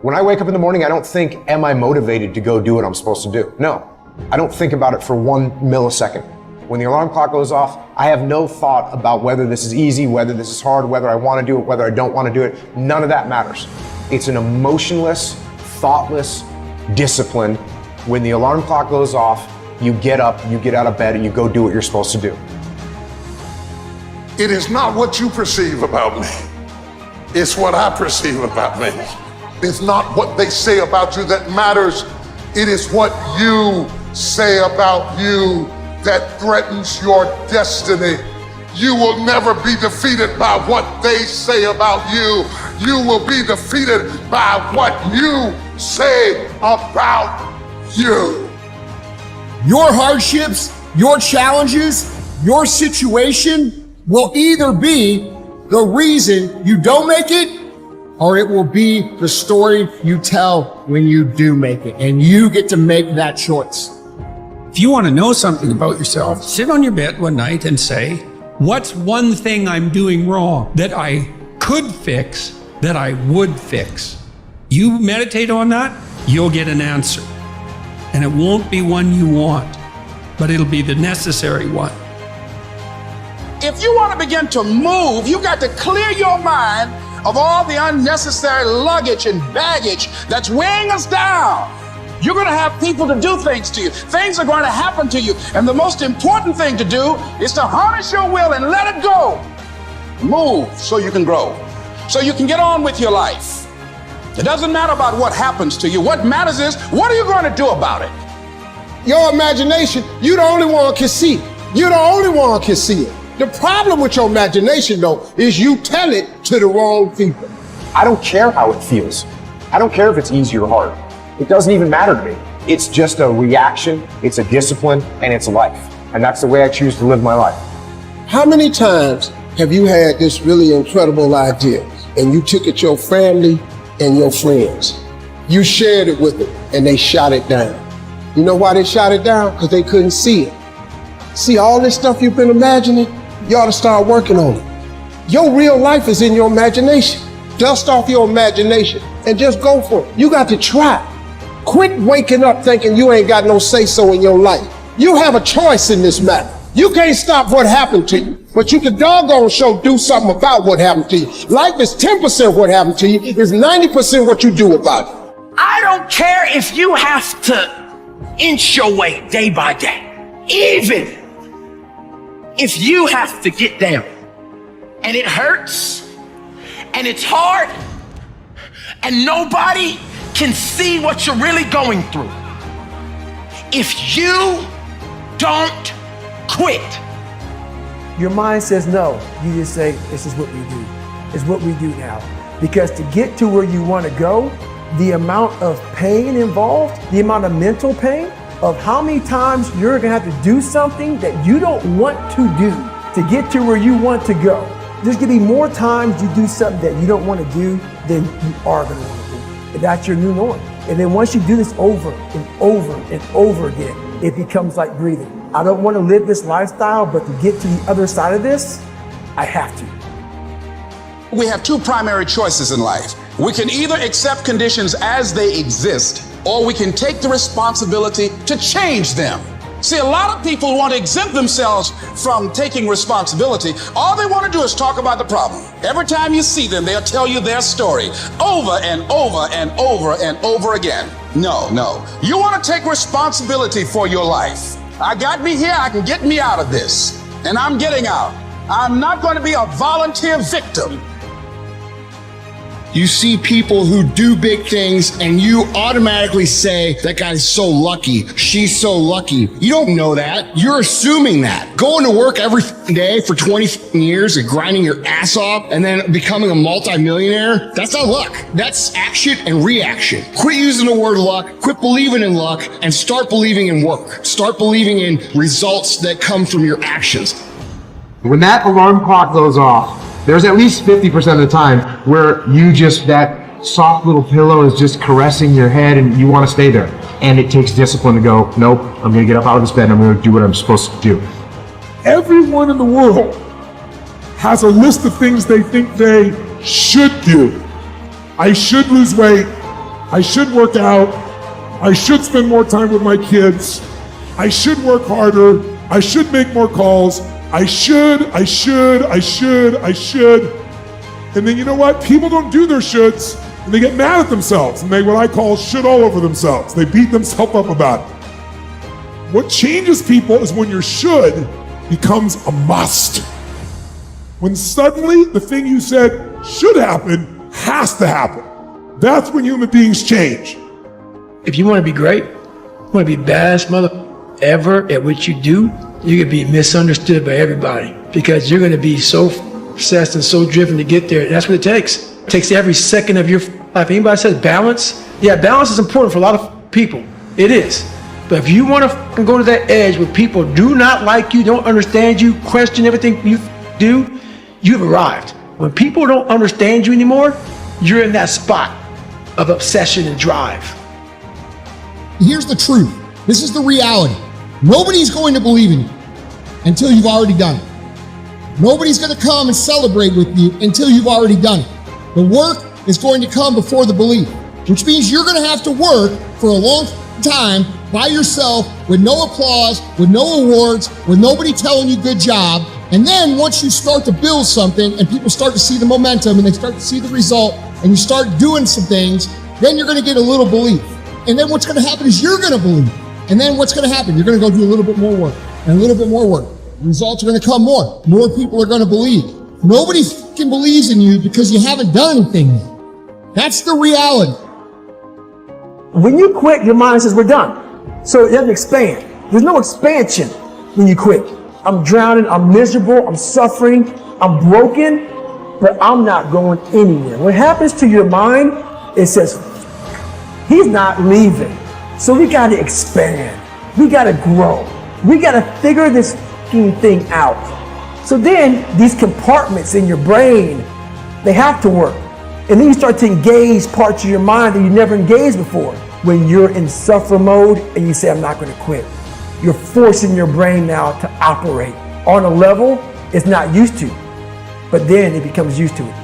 When I wake up in the morning, I don't think, am I motivated to go do what I'm supposed to do? No, I don't think about it for 1 millisecond. When the alarm clock goes off, I have no thought about whether this is easy, whether this is hard, whether I want to do it, whether I don't want to do it. None of that matters. It's an emotionless, thoughtless discipline. When the alarm clock goes off, you get up, you get out of bed, and you go do what you're supposed to do. It is not what you perceive about me. It's what I perceive about me. It's not what they say about you that matters. It is what you say about you that threatens your destiny. You will never be defeated by what they say about you. You will be defeated by what you say about you. Your hardships, your challenges, your situation will either be the reason you don't make it, or it will be the story you tell when you do make it, and you get to make that choice. If you want to know something about yourself, sit on your bed one night and say, what's one thing I'm doing wrong that I could fix, that I would fix? You meditate on that, you'll get an answer. And it won't be one you want, but it'll be the necessary one. If you want to begin to move, you got to clear your mind of all the unnecessary luggage and baggage that's weighing us down. You're going to have people to do things to you. Things are going to happen to you. And the most important thing to do is to harness your will and let it go. Move so you can grow, so you can get on with your life. It doesn't matter about what happens to you. What matters is, what are you going to do about it? Your imagination, you the only one can see. You're the only one can see it. The problem with your imagination, though, is you tell it to the wrong people. I don't care how it feels. I don't care if it's easy or hard. It doesn't even matter to me. It's just a reaction, it's a discipline, and it's life. And that's the way I choose to live my life. How many times have you had this really incredible idea and you took it to your family and your friends? You shared it with them and they shot it down. You know why they shot it down? Because they couldn't see it. See all this stuff you've been imagining? You ought to start working on it. Your real life is in your imagination. Dust off your imagination and just go for it. You got to try. Quit waking up thinking you ain't got no say-so in your life. You have a choice in this matter. You can't stop what happened to you, but you can doggone sure do something about what happened to you. Life is 10% what happened to you, it's 90% what you do about it. I don't care if you have to inch your way day by day, even if you have to get down and it hurts and it's hard and nobody can see what you're really going through. If you don't quit. Your mind says no. You just say, this is what we do. It's what we do now. Because to get to where you want to go, the amount of pain involved, the amount of mental pain of how many times you're going to have to do something that you don't want to do to get to where you want to go. There's going to be more times you do something that you don't want to do than you are going to want to do. And that's your new norm. And then once you do this over and over and over again, it becomes like breathing. I don't want to live this lifestyle, but to get to the other side of this, I have to. We have two primary choices in life. We can either accept conditions as they exist, or we can take the responsibility to change them. See, a lot of people want to exempt themselves from taking responsibility. All they want to do is talk about the problem. Every time you see them, they'll tell you their story over and over and over and over again. No. You want to take responsibility for your life. I got me here, I can get me out of this. And I'm getting out. I'm not going to be a volunteer victim. You see people who do big things and you automatically say, that guy's so lucky, she's so lucky. You don't know that. You're assuming that. Going to work every day for 20 years and grinding your ass off and then becoming a multimillionaire, that's not luck. That's action and reaction. Quit using the word luck, quit believing in luck, and start believing in work. Start believing in results that come from your actions. When that alarm clock goes off, there's at least 50% of the time where that soft little pillow is just caressing your head and you want to stay there. And it takes discipline to go, nope, I'm going to get up out of this bed and I'm going to do what I'm supposed to do. Everyone in the world has a list of things they think they should do. I should lose weight. I should work out. I should spend more time with my kids. I should work harder. I should make more calls. I should. And then you know what? People don't do their shoulds and they get mad at themselves and they what I call should all over themselves. They beat themselves up about it. What changes people is when your should becomes a must. When suddenly the thing you said should happen has to happen. That's when human beings change. If you want to be great, you want to be baddest mother ever at what you do, you're going to be misunderstood by everybody because you're going to be so obsessed and so driven to get there. That's what it takes. It takes every second of your life. Anybody says balance? Yeah, balance is important for a lot of people. It is. But if you want to go to that edge where people do not like you, don't understand you, question everything you do, you've arrived. When people don't understand you anymore, you're in that spot of obsession and drive. Here's the truth. This is the reality. Nobody's going to believe in you until you've already done it. Nobody's going to come and celebrate with you until you've already done it. The work is going to come before the belief, which means you're going to have to work for a long time by yourself with no applause, with no awards, with nobody telling you good job. And then once you start to build something and people start to see the momentum and they start to see the result and you start doing some things, then you're going to get a little belief. And then what's going to happen is you're going to believe. And then what's going to happen? You're going to go do a little bit more work and a little bit more work. The results are going to come more. More people are going to believe. Nobody fucking believes in you because you haven't done anything yet. That's the reality. When you quit, your mind says we're done. So it doesn't expand. There's no expansion when you quit. I'm drowning, I'm miserable, I'm suffering, I'm broken, but I'm not going anywhere. What happens to your mind, it says, he's not leaving. So we got to expand. We got to grow. We got to figure this thing out. So then these compartments in your brain, they have to work. And then you start to engage parts of your mind that you never engaged before. When you're in suffer mode and you say, I'm not going to quit. You're forcing your brain now to operate on a level it's not used to. But then it becomes used to it.